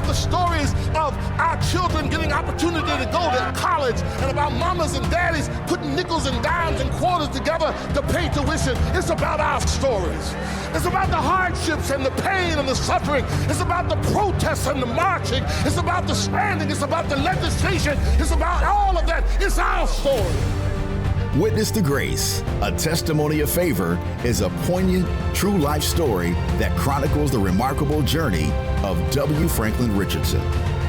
the stories of our children getting opportunity to go to college and about mamas and daddies putting nickels and dimes and quarters together to pay tuition. It's about our stories. It's about the hardships and the pain and the suffering. It's about the protests and the marching. It's about the standing. It's about the legislation. It's about all of that. It's our story. Witness to Grace, a testimony of favor, is a poignant, true life story that chronicles the remarkable journey of W. Franklyn Richardson,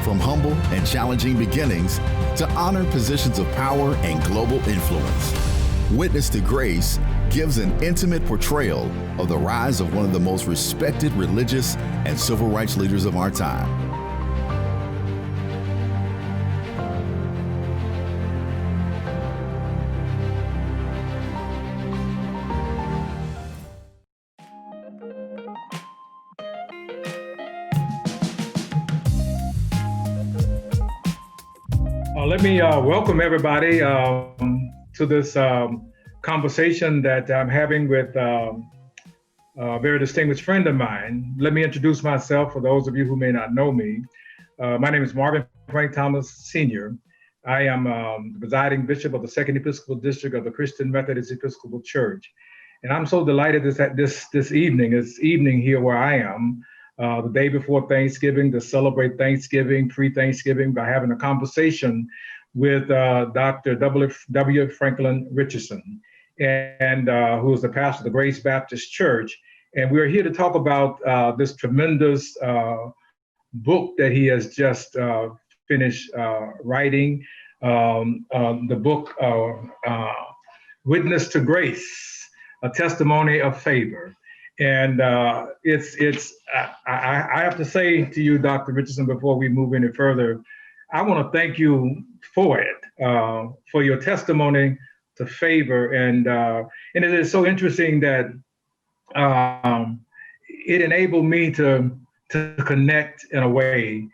from humble and challenging beginnings to honored positions of power and global influence. Witness to Grace gives an intimate portrayal of the rise of one of the most respected religious and civil rights leaders of our time. Let me welcome everybody to this conversation that I'm having with a very distinguished friend of mine. Let me introduce myself for those of you who may not know me. My name is Marvin Frank Thomas Sr. I am the presiding bishop of the Second Episcopal District of the Christian Methodist Episcopal Church. And I'm so delighted this evening here where I am, the day before Thanksgiving, to celebrate Thanksgiving, pre-Thanksgiving, by having a conversation with Dr. W. Franklyn Richardson, and who is the pastor of the Grace Baptist Church. And we're here to talk about this tremendous book that he has just finished writing, the book Witness to Grace, a testimony of favor. And I have to say to you, Dr. Richardson, before we move any further, I want to thank you for it, for your testimony to favor. And it is so interesting that it enabled me to connect in a way,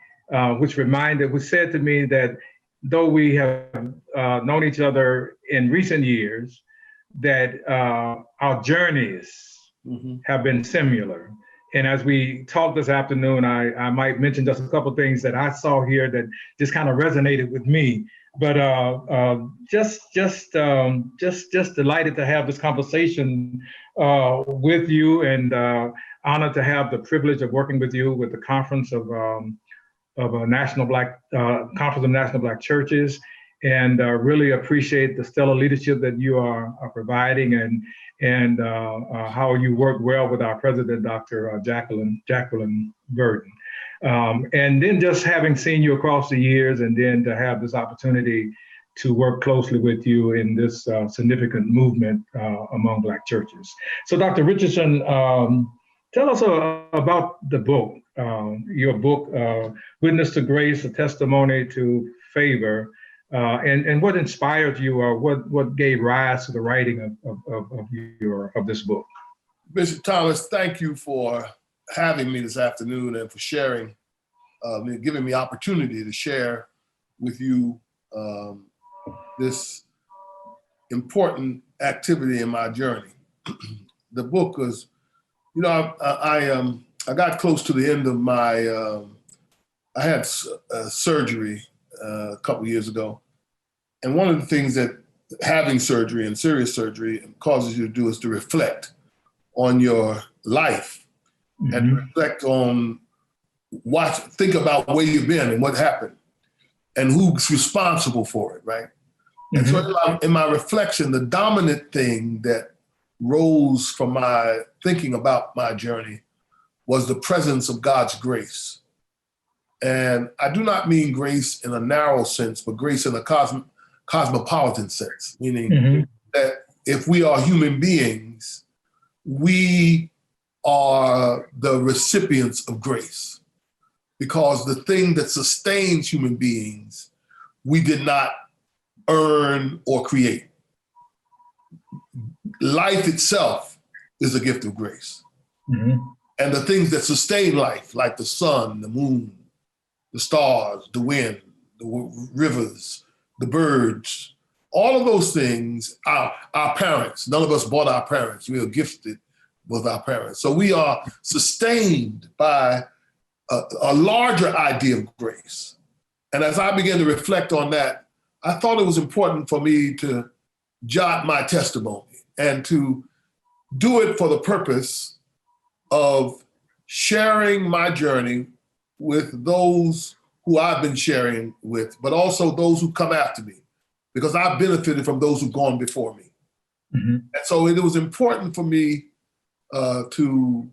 which said to me that though we have known each other in recent years, that our journeys have been similar. And as we talk this afternoon, I might mention just a couple of things that I saw here that just kind of resonated with me. But just delighted to have this conversation with you, and honored to have the privilege of working with you with the Conference of National Black Churches, and really appreciate the stellar leadership that you are providing, and how you work well with our president, Dr. Jacqueline Burton. And then just having seen you across the years, and then to have this opportunity to work closely with you in this significant movement among Black churches. So Dr. Richardson, tell us about the book, your book, Witness to Grace, a testimony to favor, and what inspired you, or what gave rise to the writing of this book? Bishop Thomas, thank you for having me this afternoon and for sharing, giving me opportunity to share with you this important activity in my journey. The book was, I got close to the end of my, I had surgery a couple of years ago. And one of the things that having surgery and serious surgery causes you to do is to reflect on your life, and reflect on think about where you've been and what happened and who's responsible for it, right? And so in my reflection, the dominant thing that rose from my thinking about my journey was the presence of God's grace. And I do not mean grace in a narrow sense, but grace in a cosmopolitan sense, meaning that if we are human beings, we are the recipients of grace, because the thing that sustains human beings, we did not earn or create. Life itself is a gift of grace. And the things that sustain life, like the sun, the moon, the stars, the wind, the rivers, the birds, all of those things, our parents, none of us bought our parents, we are gifted with our parents. So we are sustained by a larger idea of grace. And as I began to reflect on that, I thought it was important for me to jot my testimony and to do it for the purpose of sharing my journey with those who I've been sharing with, but also those who come after me, because I've benefited from those who've gone before me. Mm-hmm. And so it was important for me to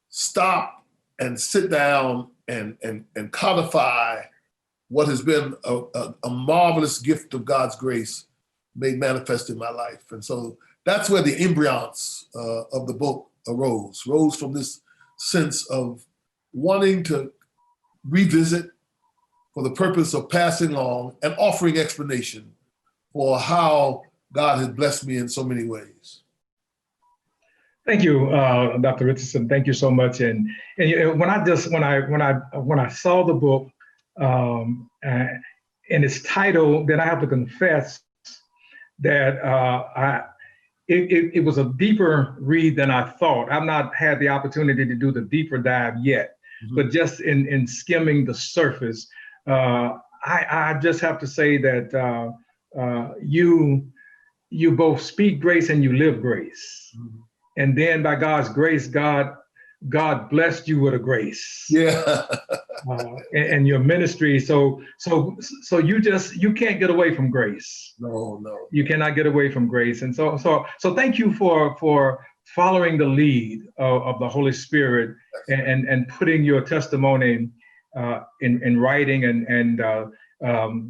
stop and sit down and codify what has been a marvelous gift of God's grace made manifest in my life. And so that's where the embryons of the book rose from this sense of wanting to revisit for the purpose of passing on and offering explanation for how God has blessed me in so many ways. Thank you, Dr. Richardson. Thank you so much. And when I saw the book and its title, then I have to confess that it was a deeper read than I thought. I've not had the opportunity to do the deeper dive yet, but just in skimming the surface, I just have to say that you both speak grace and you live grace. And then by God's grace, God blessed you with a grace. Yeah. And your ministry. So you can't get away from grace. No. You cannot get away from grace. And so thank you for following the lead of the Holy Spirit and putting your testimony in writing and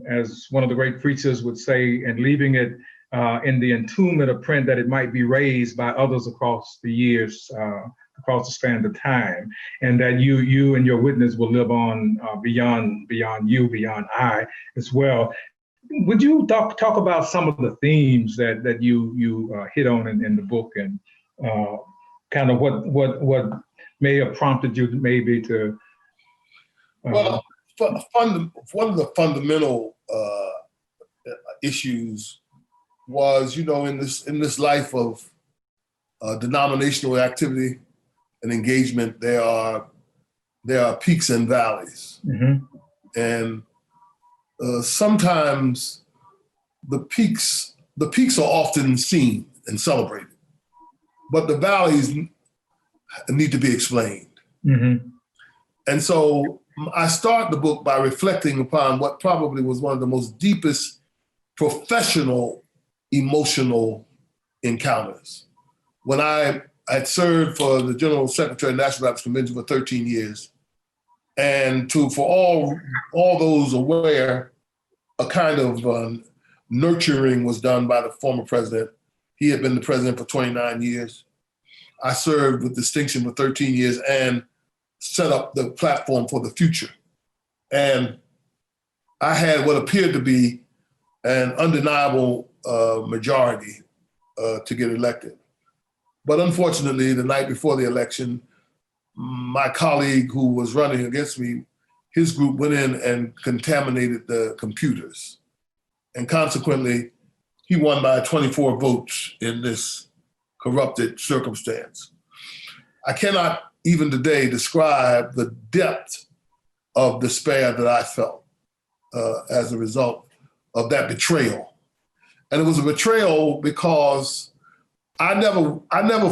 as one of the great preachers would say, and leaving it in the entombment of print that it might be raised by others across the years, across the span of time, and that you and your witness will live on beyond you, beyond I as well. Would you talk about some of the themes that you hit on in the book, and kind of what may have prompted you maybe to? Well, one of the fundamental issues was, in this life of denominational activity and engagement, there are peaks and valleys, and sometimes the peaks are often seen and celebrated, but the valleys need to be explained. And so I start the book by reflecting upon what probably was one of the most deepest professional emotional encounters. When I had served for the General Secretary of the National Baptist Convention for 13 years, and for all those aware, a kind of nurturing was done by the former president. He had been the president for 29 years. I served with distinction for 13 years and set up the platform for the future. And I had what appeared to be an undeniable majority to get elected. But unfortunately, the night before the election, my colleague who was running against me, his group went in and contaminated the computers. And consequently, he won by 24 votes in this corrupted circumstance. I cannot even today describe the depth of despair that I felt as a result of that betrayal. And it was a betrayal because I never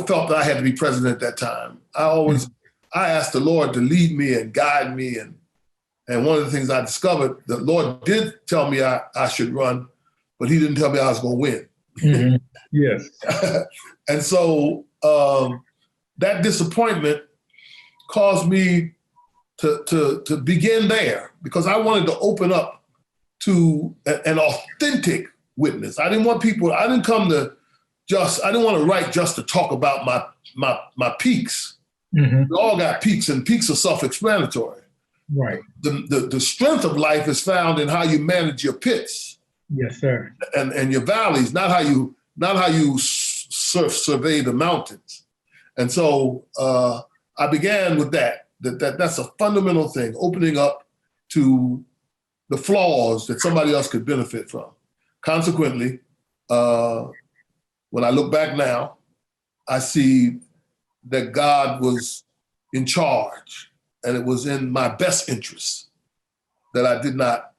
felt that I had to be president at that time. I asked the Lord to lead me and guide me. And one of the things I discovered, the Lord did tell me I should run, but he didn't tell me I was going to win. Yes. And so that disappointment caused me to begin there, because I wanted to open up to an authentic witness. I didn't want to write just to talk about my peaks. We all got peaks, and peaks are self-explanatory. Right. The strength of life is found in how you manage your pits. Yes, sir. And your valleys, not how you survey the mountains. And so I began with that's a fundamental thing, opening up to the flaws that somebody else could benefit from. Consequently, when I look back now, I see that God was in charge and it was in my best interest that I did not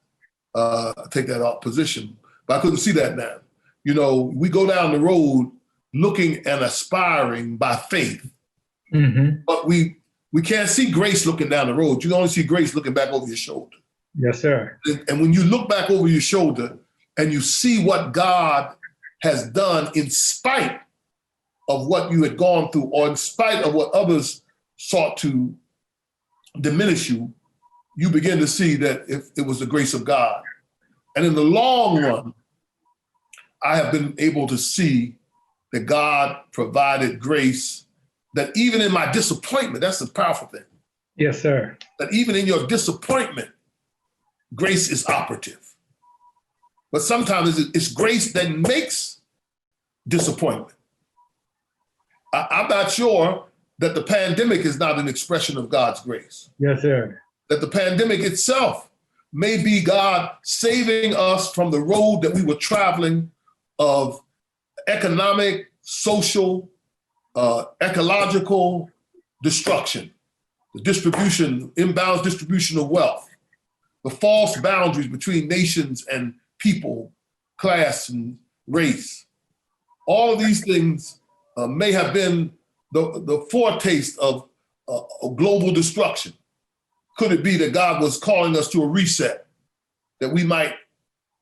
take that position. But I couldn't see that now. You know, we go down the road looking and aspiring by faith, but we can't see grace looking down the road. You can only see grace looking back over your shoulder. Yes, sir. And when you look back over your shoulder and you see what God has done in spite of what you had gone through, or in spite of what others sought to diminish you, you begin to see that if it was the grace of God. And in the long run, I have been able to see that God provided grace, that even in my disappointment, that's the powerful thing. Yes, sir. That even in your disappointment, grace is operative. But sometimes it's grace that makes disappointment. I'm not sure that the pandemic is not an expression of God's grace. Yes, sir. That the pandemic itself may be God saving us from the road that we were traveling of economic, social, ecological destruction, the distribution, imbalanced distribution of wealth, the false boundaries between nations and people, class and race. All of these things may have been the foretaste of global destruction. Could it be that God was calling us to a reset, that we might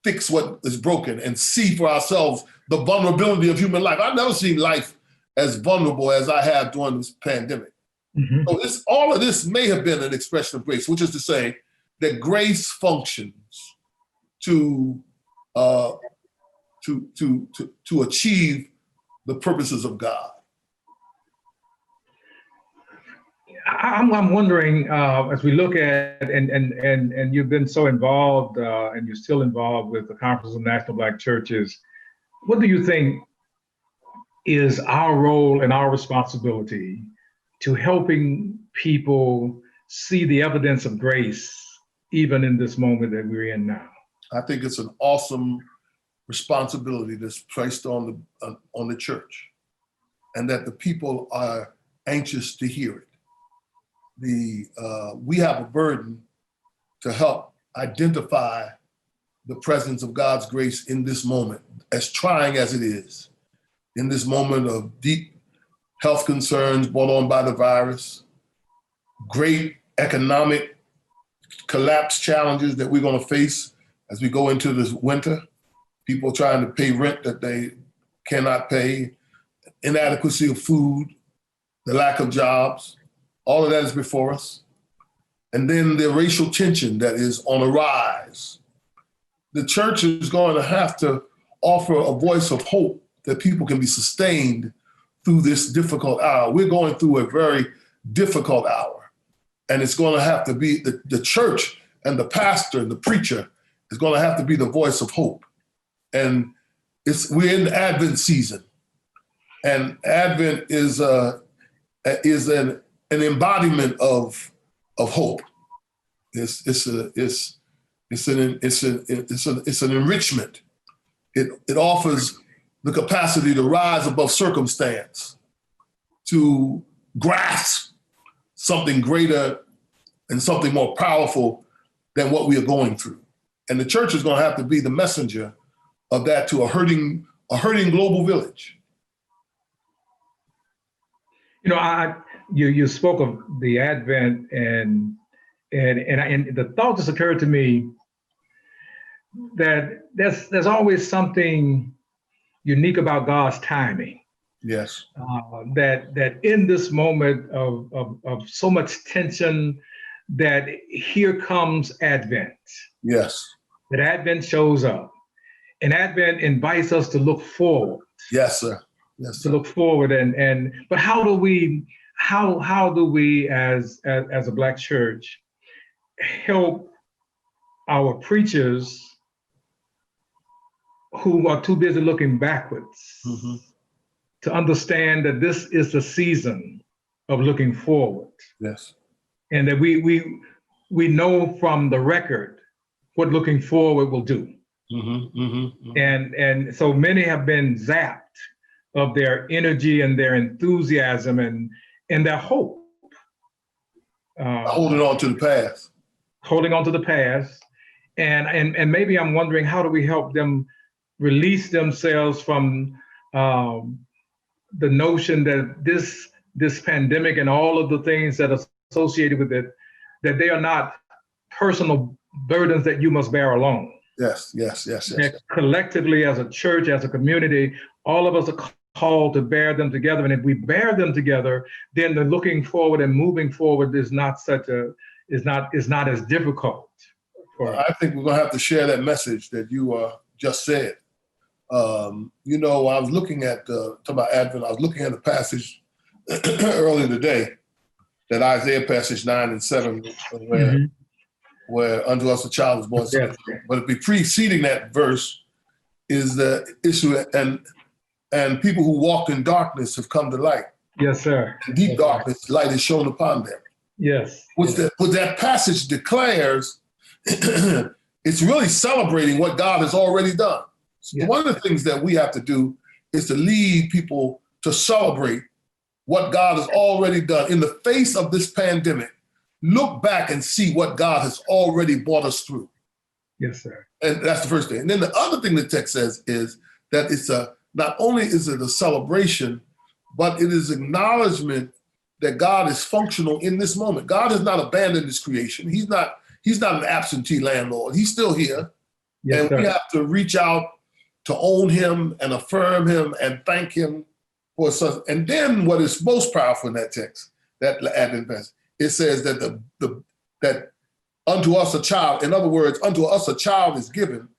fix what is broken and see for ourselves the vulnerability of human life? I've never seen life as vulnerable as I have during this pandemic. So all of this may have been an expression of grace, which is to say that grace functions to achieve the purposes of God. I'm wondering, as we look at, and you've been so involved, and you're still involved with the Conference of National Black Churches, what do you think is our role and our responsibility to helping people see the evidence of grace, even in this moment that we're in now? I think it's an awesome responsibility that's placed on the church, and that the people are anxious to hear it. We have a burden to help identify the presence of God's grace in this moment, as trying as it is, in this moment of deep health concerns brought on by the virus, great economic collapse challenges that we're going to face as we go into this winter, people trying to pay rent that they cannot pay, inadequacy of food, the lack of jobs. All of that is before us. And then the racial tension that is on a rise. The church is going to have to offer a voice of hope that people can be sustained through this difficult hour. We're going through a very difficult hour. And it's going to have to be the church and the pastor and the preacher is going to have to be the voice of hope. And we're in the Advent season. And Advent is an embodiment of hope. It's an enrichment. It offers the capacity to rise above circumstance, to grasp something greater and something more powerful than what we are going through. And the church is going to have to be the messenger of that to a hurting global village. You know, you spoke of the Advent, and the thought just occurred to me that there's always something unique about God's timing. Yes. That in this moment of so much tension, that here comes Advent. Yes. That Advent shows up, and Advent invites us to look forward. Yes, sir. Yes, sir. To look forward, but how do we as a Black church help our preachers who are too busy looking backwards to understand that this is the season of looking forward? Yes. And that we know from the record what looking forward will do. And so many have been zapped of their energy and their enthusiasm and their hope Holding on to the past. Holding on to the past. And maybe I'm wondering, how do we help them release themselves from the notion that this pandemic and all of the things that are associated with it, that they are not personal burdens that you must bear alone. Yes. That collectively, as a church, as a community, all of us are called to bear them together. And if we bear them together, then the looking forward and moving forward is not as difficult. I think we're gonna have to share that message that you just said. I was looking at talking about Advent. I was looking at a passage earlier today, that Isaiah passage 9 and 7, where unto us a child is born. Yes. But preceding that verse is the issue, and people who walk in darkness have come to light. Yes, sir. In deep darkness, light is shown upon them. Yes. What that passage declares, it's really celebrating what God has already done. So one of the things that we have to do is to lead people to celebrate what God has already done. In the face of this pandemic, look back and see what God has already brought us through. Yes, sir. And that's the first thing. And then the other thing the text says is that not only is it a celebration, but it is acknowledgement that God is functional in this moment. God has not abandoned his creation. He's not an absentee landlord. He's still here. Yes, and sir. we have to reach out to own him and affirm him and thank him for such. And then what is most powerful in that text, that Advent passage, it says that that unto us a child, in other words, unto us a child is given,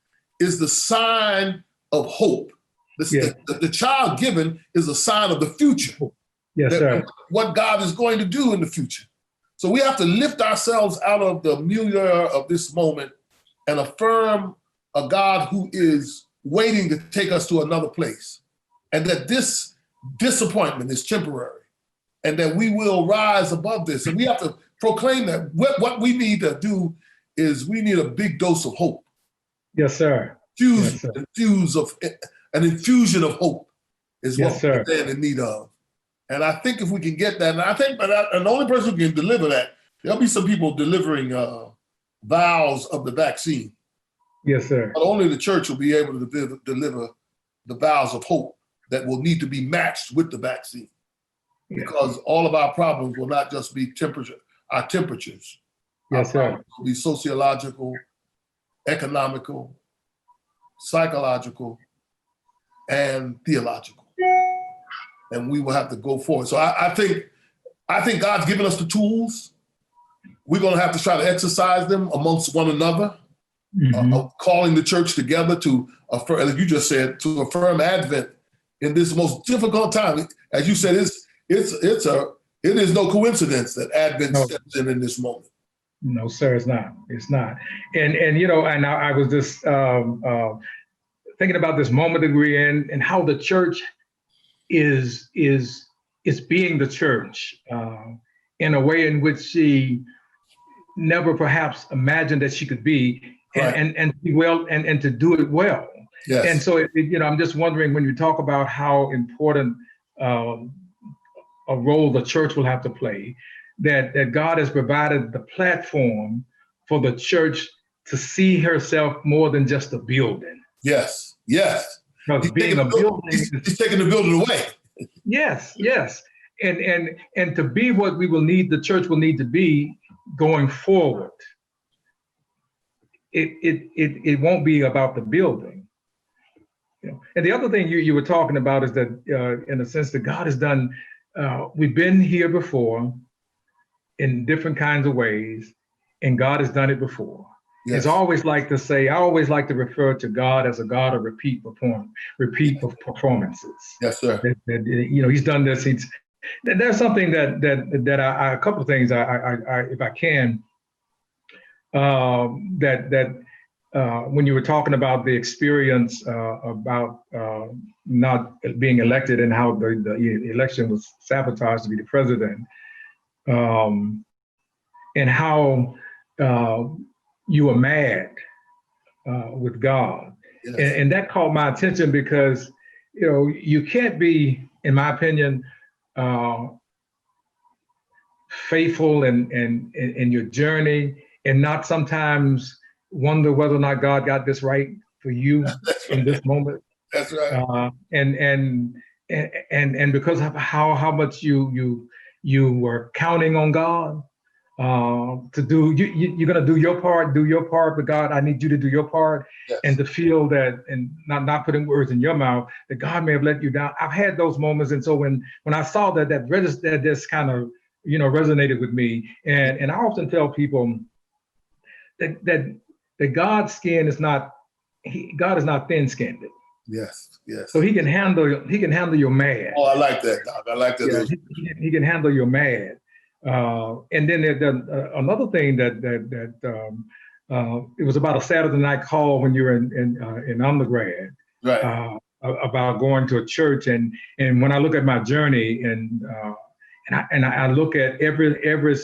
is the sign of hope. The child given is a sign of the future. Yes, sir. What God is going to do in the future. So we have to lift ourselves out of the milieu of this moment and affirm a God who is waiting to take us to another place. And that this disappointment is temporary. And that we will rise above this. And we have to proclaim that what we need to do is we need a big dose of hope. Yes, sir. An infusion of hope is what we're standing in need of. And I think if we can get that, and the only person who can deliver that, there'll be some people delivering vials of the vaccine. Yes, sir. But only the church will be able to deliver the vials of hope that will need to be matched with the vaccine. Because all of our problems will not just be our temperatures. Yes, sir. It will be sociological, economical, psychological, and theological. And we will have to go forward. So I think God's given us the tools. We're going to have to try to exercise them amongst one another, calling the church together to affirm, as you just said, to affirm Advent in this most difficult time. As you said, it is no coincidence that Advent steps in this moment. No, sir, it's not. It's not. And I was just thinking about this moment that we're in and how the church is being the church in a way in which she never perhaps imagined that she could be, and be well, and to do it well. Yes. And so I'm just wondering, when you talk about how important a role the church will have to play, that God has provided the platform for the church to see herself more than just a building. Yes. Because being a building, he's taking the building away. Yes. And to be what the church will need to be going forward. It won't be about the building. And the other thing you were talking about is that, in a sense, that God has done. We've been here before in different kinds of ways, and God has done it before. Yes. I always like to refer to God as a God of repeat performances. Yes, sir. He's done this. There's something that I a couple of things I if I can, when you were talking about the experience about not being elected and how the election was sabotaged to be the president, and how you were mad with God. Yes. And that caught my attention because, you can't be, in my opinion, faithful in your journey, and not sometimes wonder whether or not God got this right for you in this moment. That's right. And because of how much you were counting on God to do, you're gonna do your part, but God, I need you to do your part, Yes. and to feel that, and not putting words in your mouth, that God may have let you down. I've had those moments, and so when I saw that just kind of resonated with me, and I often tell people that God's skin is not, God is not thin-skinned. Yes. Yes. So he can handle your mad. Oh, I like that, Doc. I like that. Yeah, he can handle your mad. And then another thing that it was about a Saturday night call when you were in undergrad, Right. about going to a church, and when I look at my journey, and I look at every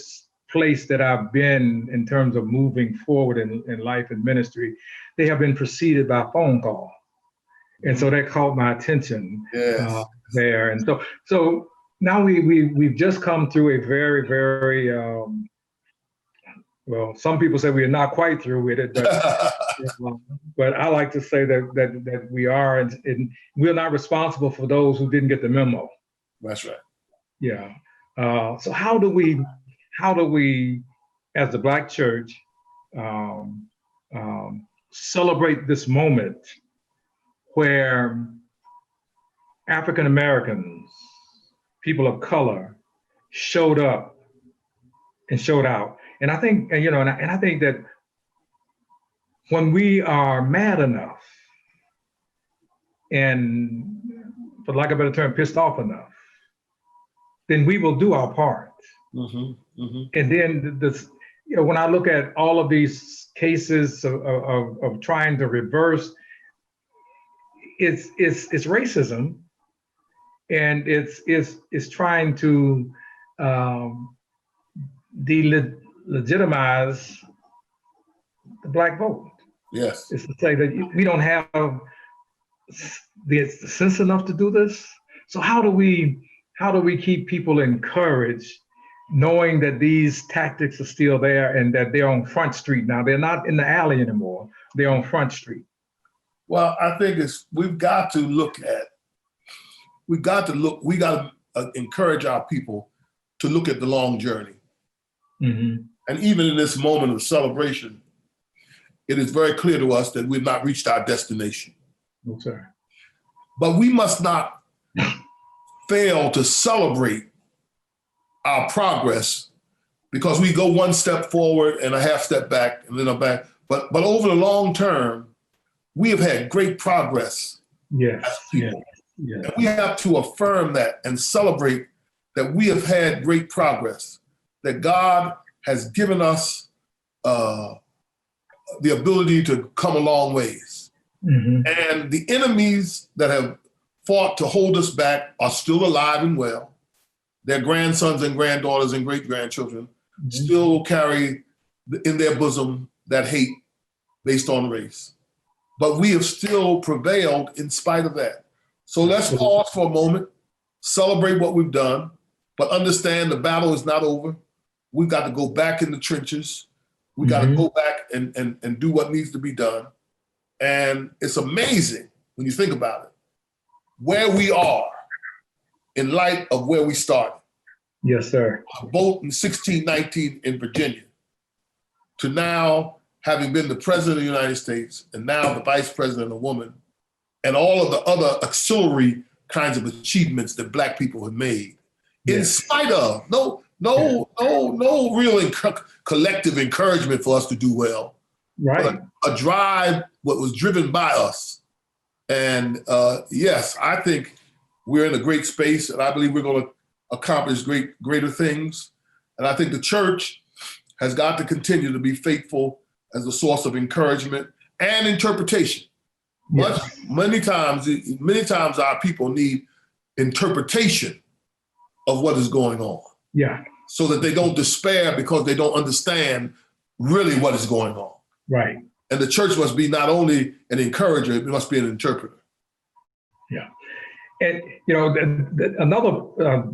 place that I've been in terms of moving forward in life and ministry, they have been preceded by a phone call. And so that caught my attention. Yes. There. And so now we've just come through a very, very, well, some people say we are not quite through with it, but I like to say that we are, and we're not responsible for those who didn't get the memo. That's right. Yeah. So how do we, as the Black church, celebrate this moment where African Americans, people of color, showed up and showed out? And I think, and I think that when we are mad enough, and for lack of a better term, pissed off enough, then we will do our part. Mm-hmm, mm-hmm. And then when I look at all of these cases of trying to reverse, it's racism, and it's trying to delegitimize the Black vote. Yes. It's to say that we don't have the sense enough to do this. So how do we keep people encouraged, knowing that these tactics are still there and that they're on Front Street now? They're not in the alley anymore. They're on Front Street. Well, I think we got to encourage our people to look at the long journey. Mm-hmm. And even in this moment of celebration, it is very clear to us that we've not reached our destination. No, sir. But we must not fail to celebrate our progress, because we go one step forward and a half step back and then a back. But over the long term, we have had great progress. Yes. As people. Yes. And we have to affirm that and celebrate that we have had great progress, that God has given us the ability to come a long ways. Mm-hmm. And the enemies that have fought to hold us back are still alive and well. Their grandsons and granddaughters and great-grandchildren mm-hmm. still carry in their bosom that hate based on race. But we have still prevailed in spite of that. So let's pause for a moment, celebrate what we've done, but understand the battle is not over. We've got to go back in the trenches. We got to go back and do what needs to be done. And it's amazing when you think about it, where we are in light of where we started. Yes, sir. A vote in 1619 in Virginia, to now having been the president of the United States and now the vice president, a woman, and all of the other auxiliary kinds of achievements that Black people have made, yes. in spite of no real collective encouragement for us to do well. Right. A drive, what was driven by us. And yes, I think we're in a great space, and I believe we're going to accomplish greater things. And I think the church has got to continue to be faithful as a source of encouragement and interpretation. Yes. Many times our people need interpretation of what is going on. Yeah. So that they don't despair because they don't understand really what is going on. Right. And the church must be not only an encourager, it must be an interpreter. Yeah. And,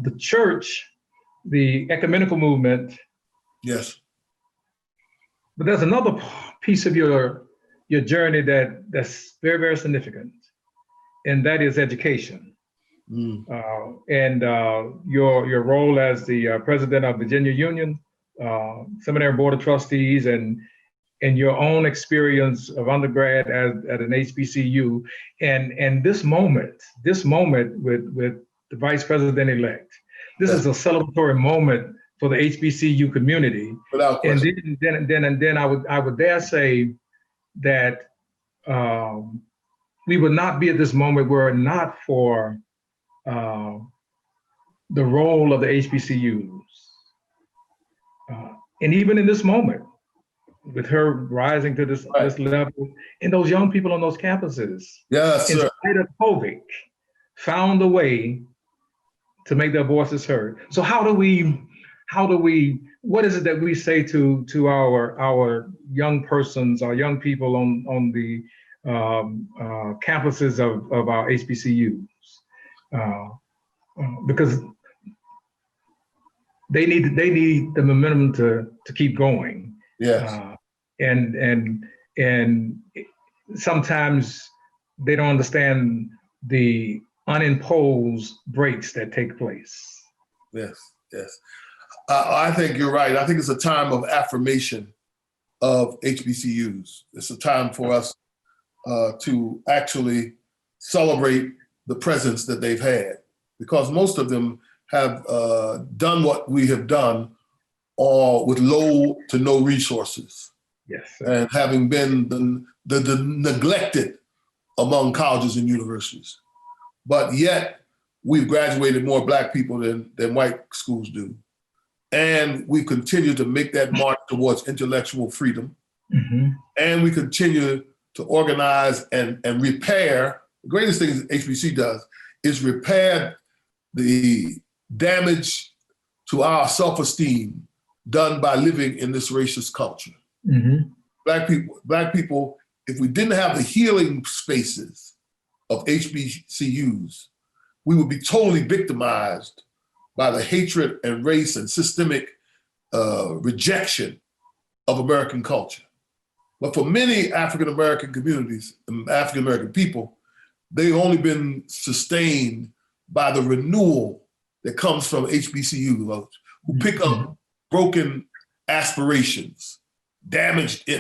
the church the ecumenical movement. Yes. But there's another piece of your journey that's very, very significant, and that is education. Mm. And your role as the president of Virginia Union Seminary Board of Trustees, and your own experience of undergrad at an HBCU, and this moment with the Vice President-elect. This is a celebratory moment for the HBCU community. Without question. And then I would dare say that we would not be at this moment were it not for the role of the HBCUs. And even in this moment, with her rising to this level, and those young people on those campuses, yes, in sir. spite of COVID, found a way to make their voices heard. So how do we, what is it that we say to our young persons, our young people on the campuses of our HBCUs? Because they need the momentum to keep going. Yes. And sometimes they don't understand the unimposed breaks that take place. Yes, yes. I think you're right. I think it's a time of affirmation of HBCUs. It's a time for us to actually celebrate the presence that they've had, because most of them have done what we have done, or with low to no resources. Yes. And having been the neglected among colleges and universities. But yet we've graduated more Black people than white schools do. And we continue to make that march towards intellectual freedom. Mm-hmm. And we continue to organize and repair. The greatest thing HBC does is repair the damage to our self-esteem done by living in this racist culture. Mm-hmm. Black people, if we didn't have the healing spaces of HBCUs, we would be totally victimized by the hatred and race and systemic rejection of American culture. But for many African-American communities, African-American people, they've only been sustained by the renewal that comes from HBCUs, who pick up broken aspirations, damaged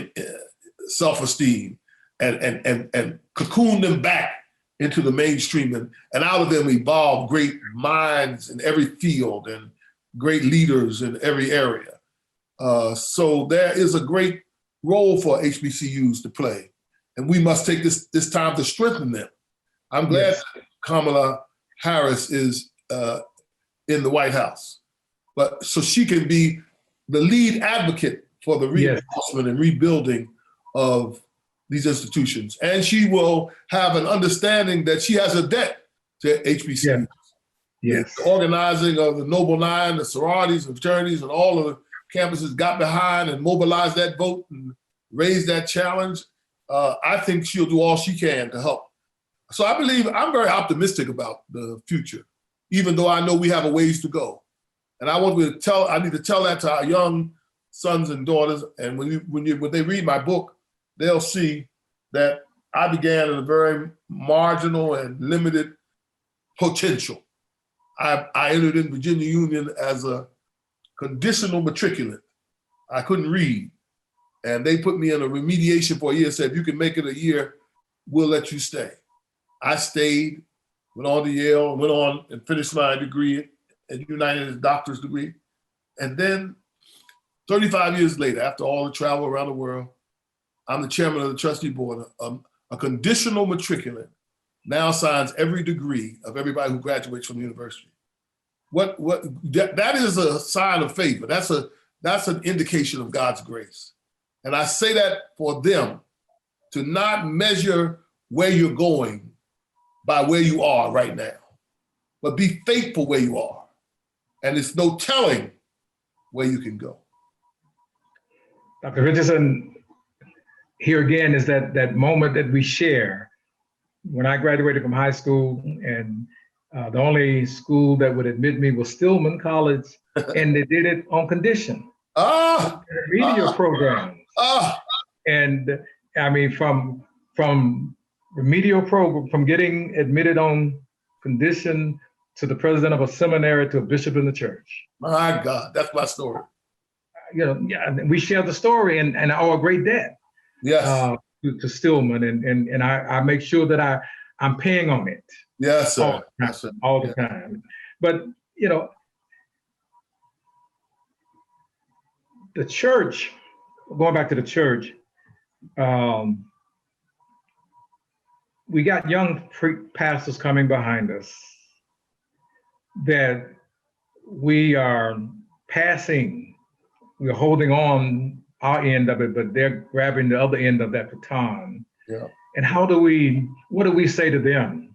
self-esteem, and cocoon them back into the mainstream, and out of them evolve great minds in every field and great leaders in every area. So there is a great role for HBCUs to play, and we must take this time to strengthen them. I'm glad that Kamala Harris is in the White House, but so she can be the lead advocate for the reinforcement and rebuilding of these institutions. And she will have an understanding that she has a debt to HBCUs. Yes. The organizing of the Noble Nine, the sororities and fraternities, and all of the campuses got behind and mobilized that vote and raised that challenge. I think she'll do all she can to help. So I'm very optimistic about the future, even though I know we have a ways to go. And I need to tell that to our young sons and daughters. And when they read my book, they'll see that I began at a very marginal and limited potential. I entered in Virginia Union as a conditional matriculant. I couldn't read. And they put me in a remediation for a year, said, if you can make it a year, we'll let you stay. I stayed, went on to Yale, went on and finished my degree at United, a doctor's degree. And then 35 years later, after all the travel around the world, I'm the chairman of the trustee board. A conditional matriculant now signs every degree of everybody who graduates from the university. That is a sign of favor. That's an indication of God's grace. And I say that for them to not measure where you're going by where you are right now, but be faithful where you are. And it's no telling where you can go. Dr. Richardson, here again is that moment that we share. When I graduated from high school and The only school that would admit me was Stillman College, and they did it on condition. Ah, Remedial programs. ah, And I mean, from remedial program, from getting admitted on condition to the president of a seminary to a bishop in the church. my God, that's my story. You know, yeah, we share the story and I owe a great debt Yes, to Stillman, and I make sure that I'm paying on it yes, sir. all the time, Yes, sir. all the time. But you know, the church, going back to the church, we got young pastors coming behind us that we are passing, we're holding on our end of it, but they're grabbing the other end of that baton. Yeah. And what do we say to them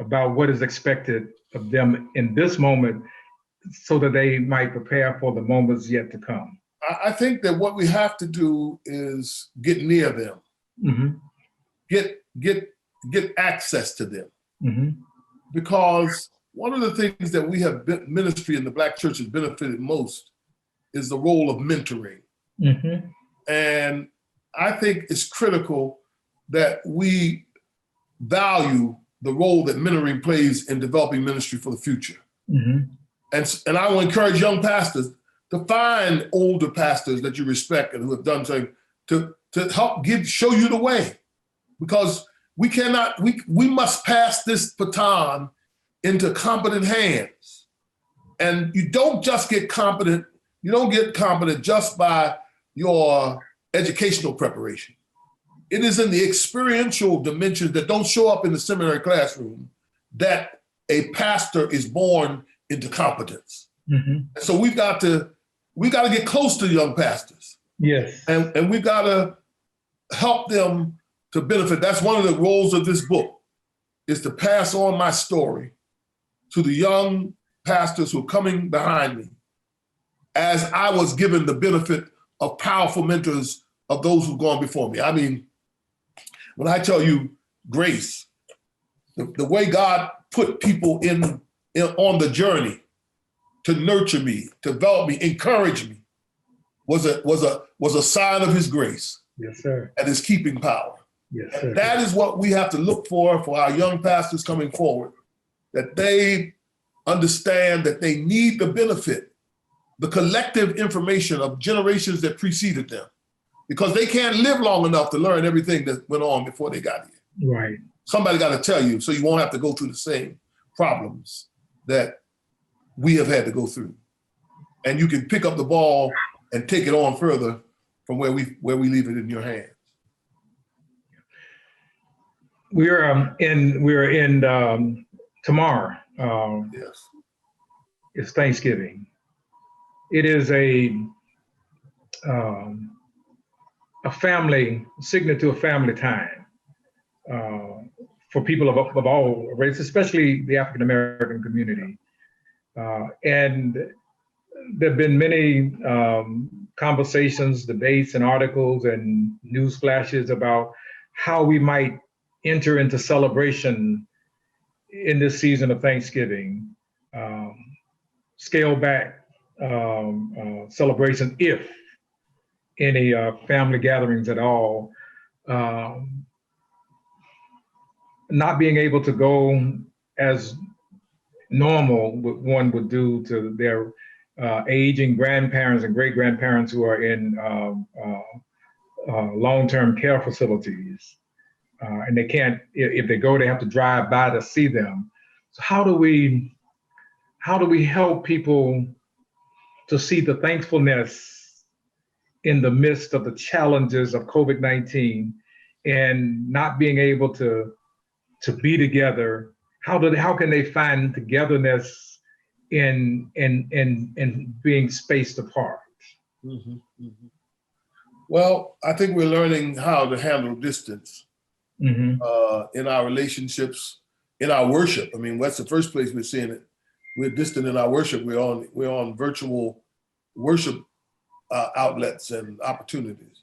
about what is expected of them in this moment so that they might prepare for the moments yet to come? I think that what we have to do is get near them, Mm-hmm. get access to them. Mm-hmm. Because one of the things that we have ministry in the Black church has benefited most is the role of mentoring. Mm-hmm. And I think it's critical that we value the role that mentoring plays in developing ministry for the future. Mm-hmm. And I will encourage young pastors to find older pastors that you respect and who have done something to help show you the way. Because we must pass this baton into competent hands. And you don't just get competent, you don't get competent just by your educational preparation. It is in the experiential dimensions that don't show up in the seminary classroom that a pastor is born into competence. Mm-hmm. So we got to get close to young pastors. Yes. And we got to help them to benefit. That's one of the roles of this book, is to pass on my story to the young pastors who are coming behind me, as I was given the benefit of powerful mentors of those who've gone before me. I mean, when I tell you grace, the way God put people in on the journey to nurture me, to develop me, encourage me, was a sign of his grace. Yes, sir. And his keeping power. Yes, sir. That is what we have to look for our young pastors coming forward, that they understand that they need the benefit, the collective information of generations that preceded them, because they can't live long enough to learn everything that went on before they got here. Right. Somebody got to tell you so you won't have to go through the same problems that we have had to go through. And you can pick up the ball and take it on further from where we leave it in your hands. We're in tomorrow. Yes. It's Thanksgiving. It is a family, signal to a family time for people of all races, especially the African American community. And there have been many conversations, debates, and articles and news flashes about how we might enter into celebration in this season of Thanksgiving, scale back celebration, if any family gatherings at all, not being able to go as normal what one would do to their aging grandparents and great-grandparents who are in long-term care facilities. And they can't, if they go, they have to drive by to see them. So how do we help people to see the thankfulness in the midst of the challenges of COVID-19 and not being able to be together? How can they find togetherness in being spaced apart? Mm-hmm, mm-hmm. Well, I think we're learning how to handle distance Mm-hmm. In our relationships, in our worship. I mean, that's the first place we're seeing it. We're distant in our worship. We're on virtual worship outlets and opportunities,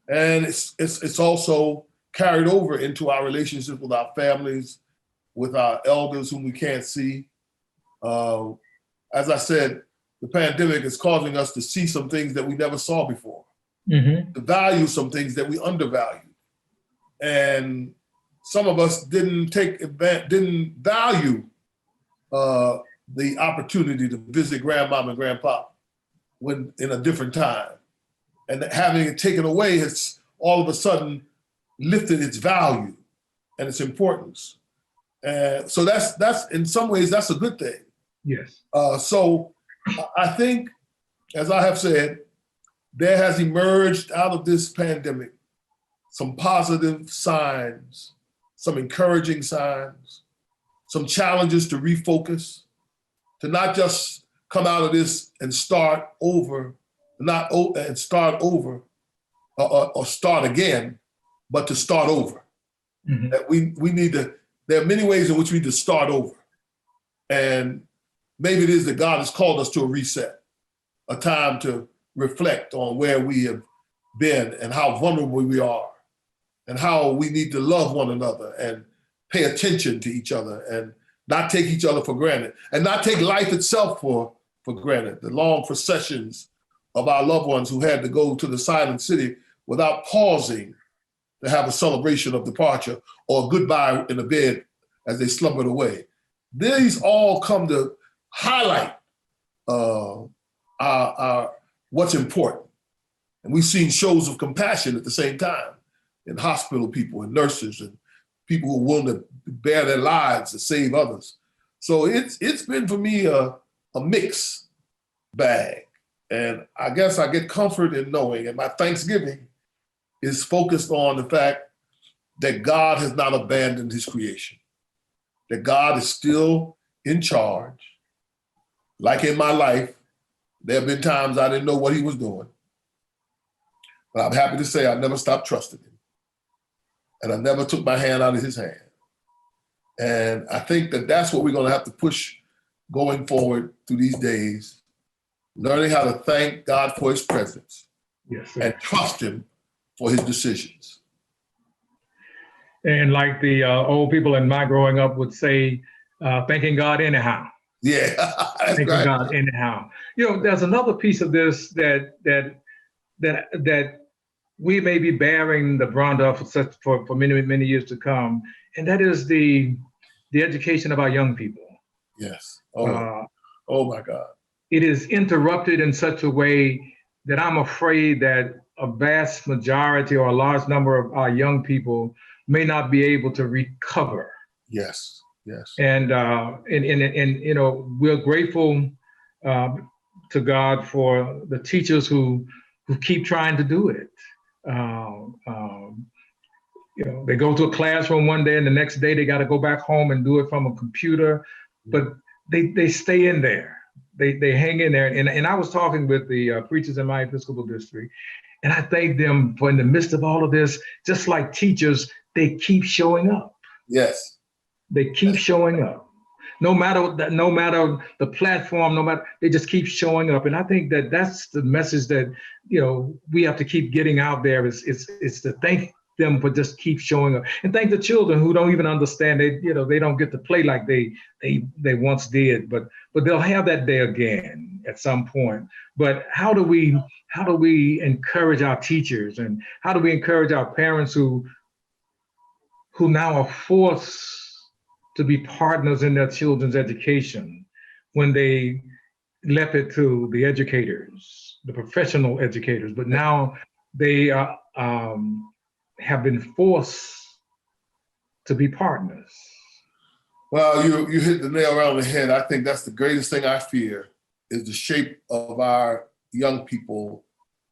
and it's also carried over into our relationships with our families with our elders whom we can't see. As I said, the pandemic is causing us to see some things that we never saw before, to value some things that we undervalued. And some of us didn't value the opportunity to visit grandmom and grandpa when in a different time. And having it taken away has all of a sudden lifted its value and its importance. And so that's in some ways, that's a good thing. Yes. So I think, as I have said, there has emerged out of this pandemic some positive signs, some encouraging signs, some challenges to refocus, to not just come out of this and start over, or start again, but to start over. That we need to, there are many ways in which we need to start over. And maybe it is that God has called us to a reset, a time to reflect on where we have been and how vulnerable we are and how we need to love one another and pay attention to each other and not take each other for granted and not take life itself for granted. The long processions of our loved ones who had to go to the silent city without pausing to have a celebration of departure or a goodbye in the bed as they slumbered away. These all come to highlight what's important. And we've seen shows of compassion at the same time in hospital people and nurses and people who are willing to bear their lives to save others. So it's been for me a mixed bag. And I guess I get comfort in knowing, and my Thanksgiving is focused on the fact that God has not abandoned his creation, that God is still in charge. Like in my life, there have been times I didn't know what he was doing, but I'm happy to say I never stopped trusting him. And I never took my hand out of his hand. And I think that that's what we're going to have to push going forward through these days, learning how to thank God for his presence. Yes, sir. And trust him for his decisions. And like the old people in my growing up would say, thanking God anyhow. Yeah, that's thanking right. God anyhow. You know, there's another piece of this that we may be bearing the brunt of for many, many years to come, and that is the education of our young people. Yes. Oh my God. It is interrupted in such a way that I'm afraid that a vast majority or a large number of our young people may not be able to recover. Yes. Yes. And you know, we're grateful to God for the teachers who keep trying to do it. You know, they go to a classroom one day and the next day they got to go back home and do it from a computer, but they stay in there. They hang in there. And I was talking with the preachers in my Episcopal district, and I thank them for in the midst of all of this, just like teachers, they keep showing up. Yes. They keep showing up. No matter the platform, they just keep showing up. And I think that that's the message that, you know, we have to keep getting out there is to thank them for just keep showing up, and thank the children who don't even understand it. You know, they don't get to play like they once did, but they'll have that day again at some point. But how do we encourage our teachers, and how do we encourage our parents who now are forced to be partners in their children's education when they left it to the educators, the professional educators, but now they have been forced to be partners? Well, you hit the nail right on the head. I think that's the greatest thing I fear is the shape of our young people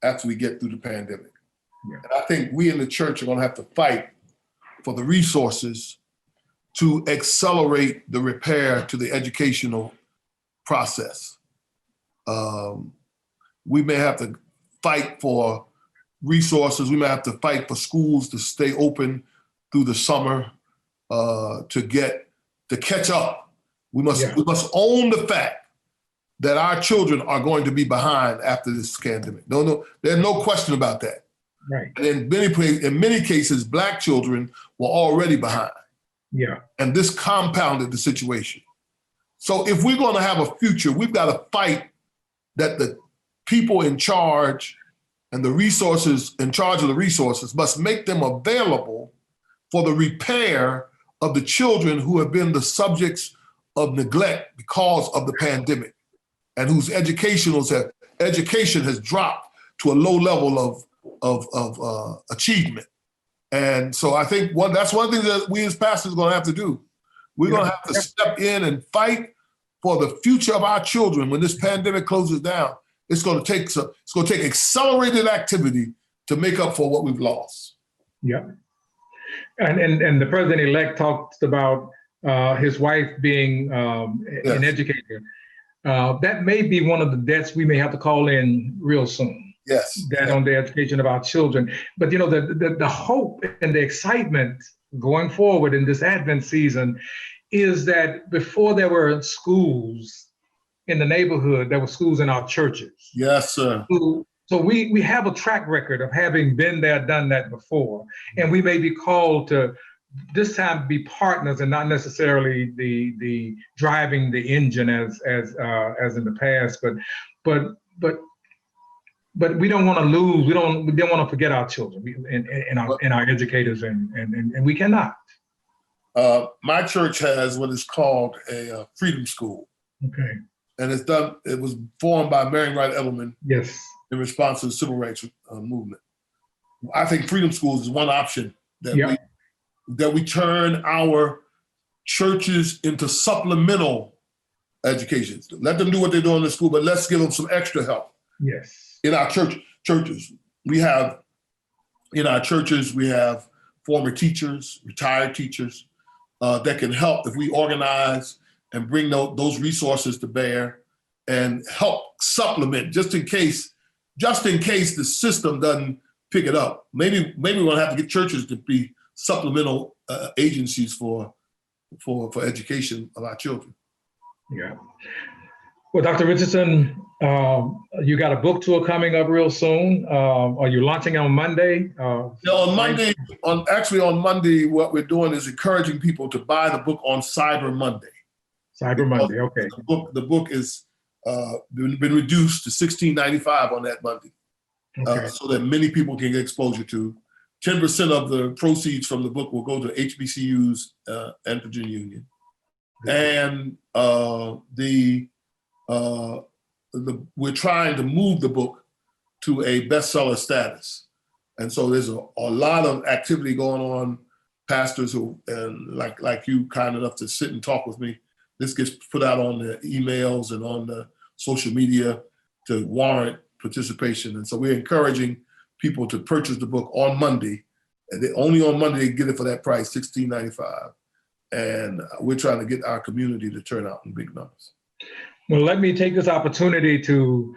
after we get through the pandemic. Yeah. And I think we in the church are going to have to fight for the resources to accelerate the repair to the educational process. We may have to fight for resources. We may have to fight for schools to stay open through the summer to catch up. We must own the fact that our children are going to be behind after this pandemic. No, there's no question about that. Right. And in many cases, Black children were already behind. Yeah. And this compounded the situation. So if we're going to have a future, we've got to fight that the people in charge and the resources in charge of the resources must make them available for the repair of the children who have been the subjects of neglect because of the pandemic and whose education has dropped to a low level of achievement. And so I think that's one thing that we as pastors are going to have to do. We're going to have to step in and fight for the future of our children when this pandemic closes down. It's going to take accelerated activity to make up for what we've lost. Yeah. And the president-elect talked about his wife being an educator. That may be one of the debts we may have to call in real soon. Yes. That on the education of our children. But the hope and the excitement going forward in this Advent season is that before there were schools in the neighborhood, there were schools in our churches. Yes, sir. So we have a track record of having been there, done that before. And we may be called to this time be partners and not necessarily the driving the engine as in the past, but we don't want to lose. We don't want to forget our children and our educators, and we cannot. My church has what is called a freedom school. Okay. And it was formed by Marion Wright Edelman. Yes. In response to the civil rights movement. I think freedom schools is one option that we turn our churches into supplemental educations. Let them do what they're doing in the school, but let's give them some extra help. Yes. In our churches, we have former teachers, retired teachers that can help if we organize and bring those resources to bear and help supplement just in case the system doesn't pick it up. Maybe we'll have to get churches to be supplemental agencies for education of our children. Yeah. Well, Dr. Richardson, you got a book tour coming up real soon. Are you launching on Monday? On Monday, what we're doing is encouraging people to buy the book on Cyber Monday. Cyber Monday, okay. The book is been reduced to $16.95 on that Monday, so that many people can get exposure to. 10% of the proceeds from the book will go to HBCUs and Virginia Union, and we're trying to move the book to a bestseller status, and so there's a lot of activity going on. Pastors who like you kind enough to sit and talk with me. This gets put out on the emails and on the social media to warrant participation. And so we're encouraging people to purchase the book on Monday. And only on Monday they get it for that price, $16.95. And we're trying to get our community to turn out in big numbers. Well, let me take this opportunity to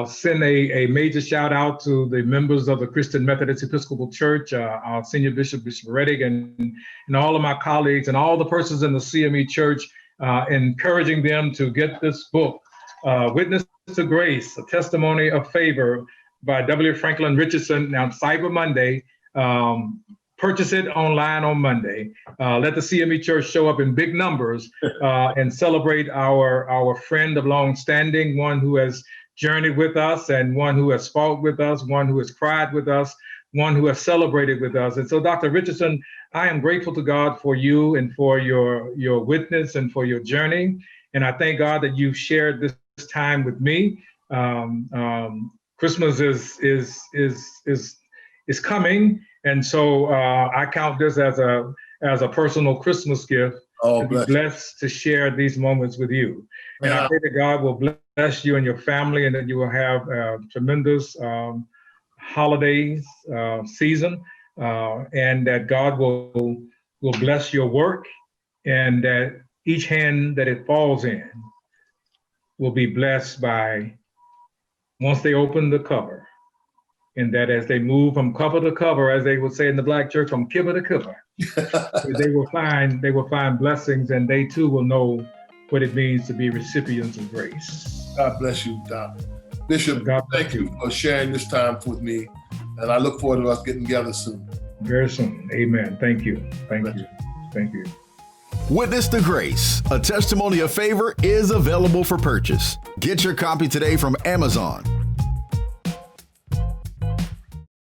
send a major shout out to the members of the Christian Methodist Episcopal Church, our senior bishop, Bishop Reddick, and all of my colleagues and all the persons in the CME Church, encouraging them to get this book, Witness to Grace, A Testimony of Favor by W. Franklyn Richardson, now Cyber Monday. Purchase it online on Monday. Let the CME Church show up in big numbers and celebrate our friend of long standing, one who has journeyed with us and one who has fought with us, one who has cried with us, one who has celebrated with us. And so, Dr. Richardson, I am grateful to God for you and for your witness and for your journey. And I thank God that you've shared this time with me. Christmas is coming. And so I count this as a personal Christmas gift to be blessed to share these moments with you. And I pray that God will bless you and your family, and that you will have a tremendous holidays season, and that God will bless your work, and that each hand that it falls in will be blessed by, once they open the cover, and that as they move from cover to cover, as they would say in the Black church, from kipper to kipper, they will find blessings, and they too will know what it means to be recipients of grace. God bless you, Doc. Bishop, thank you for sharing this time with me, and I look forward to us getting together soon. Very soon. Amen. Thank you. Thank you. Thank you. Witness to Grace, a testimony of favor, is available for purchase. Get your copy today from Amazon,